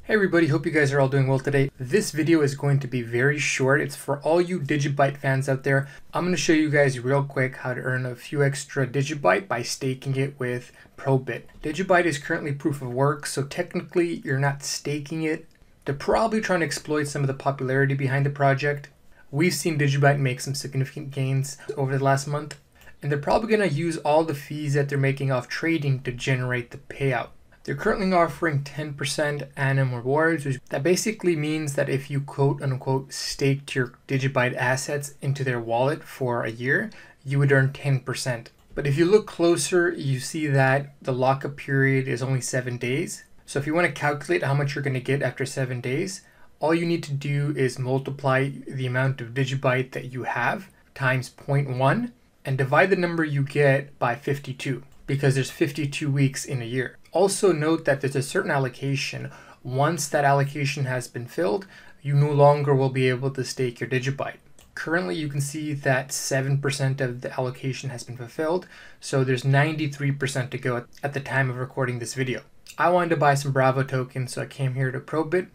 Hey everybody, hope you guys are all doing well today. This video is going to be very short. It's for all you Digibyte fans out there. I'm going to show you guys real quick how to earn a few extra Digibyte by staking it with ProBit. Digibyte is currently proof of work, so technically you're not staking it. They're probably trying to exploit some of the popularity behind the project. We've seen Digibyte make some significant gains over the last month, and they're probably going to use all the fees that they're making off trading to generate the payout. They're currently offering 10% annum rewards, which that basically means that if you quote unquote staked your Digibyte assets into their wallet for a year, you would earn 10%. But if you look closer, you see that the lockup period is only 7 days. So if you want to calculate how much you're going to get after 7 days, all you need to do is multiply the amount of Digibyte that you have times 0.1 and divide the number you get by 52, because there's 52 weeks in a year. Also note that there's a certain allocation. Once that allocation has been filled, you no longer will be able to stake your Digibyte. Currently, you can see that 7% of the allocation has been fulfilled, so there's 93% to go at the time of recording this video. I wanted to buy some Bravo tokens, so I came here to ProBit.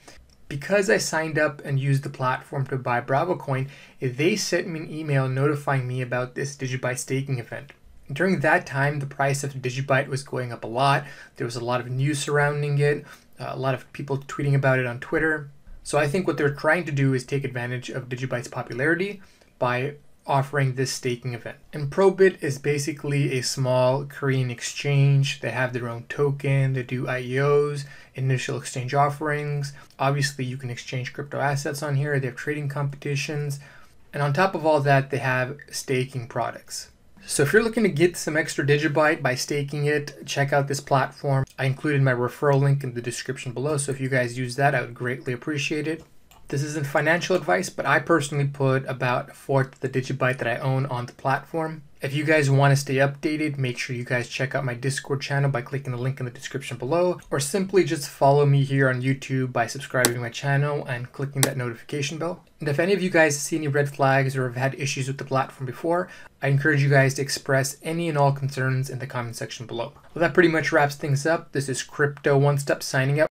Because I signed up and used the platform to buy Bravo coin, they sent me an email notifying me about this Digibyte staking event. During that time, the price of Digibyte was going up a lot. There was a lot of news surrounding it, a lot of people tweeting about it on Twitter. So I think what they're trying to do is take advantage of Digibyte's popularity by offering this staking event. And ProBit is basically a small Korean exchange. They have their own token, they do IEOs, initial exchange offerings. Obviously, you can exchange crypto assets on here. They have trading competitions. And on top of all that, they have staking products. So if you're looking to get some extra Digibyte by staking it, check out this platform. I included my referral link in the description below, so if you guys use that, I would greatly appreciate it. This isn't financial advice, but I personally put about a fourth of the Digibyte that I own on the platform. If you guys want to stay updated, make sure you guys check out my Discord channel by clicking the link in the description below, or simply just follow me here on YouTube by subscribing to my channel and clicking that notification bell. And if any of you guys see any red flags or have had issues with the platform before, I encourage you guys to express any and all concerns in the comment section below. Well, that pretty much wraps things up. This is CryptoOneStop signing out.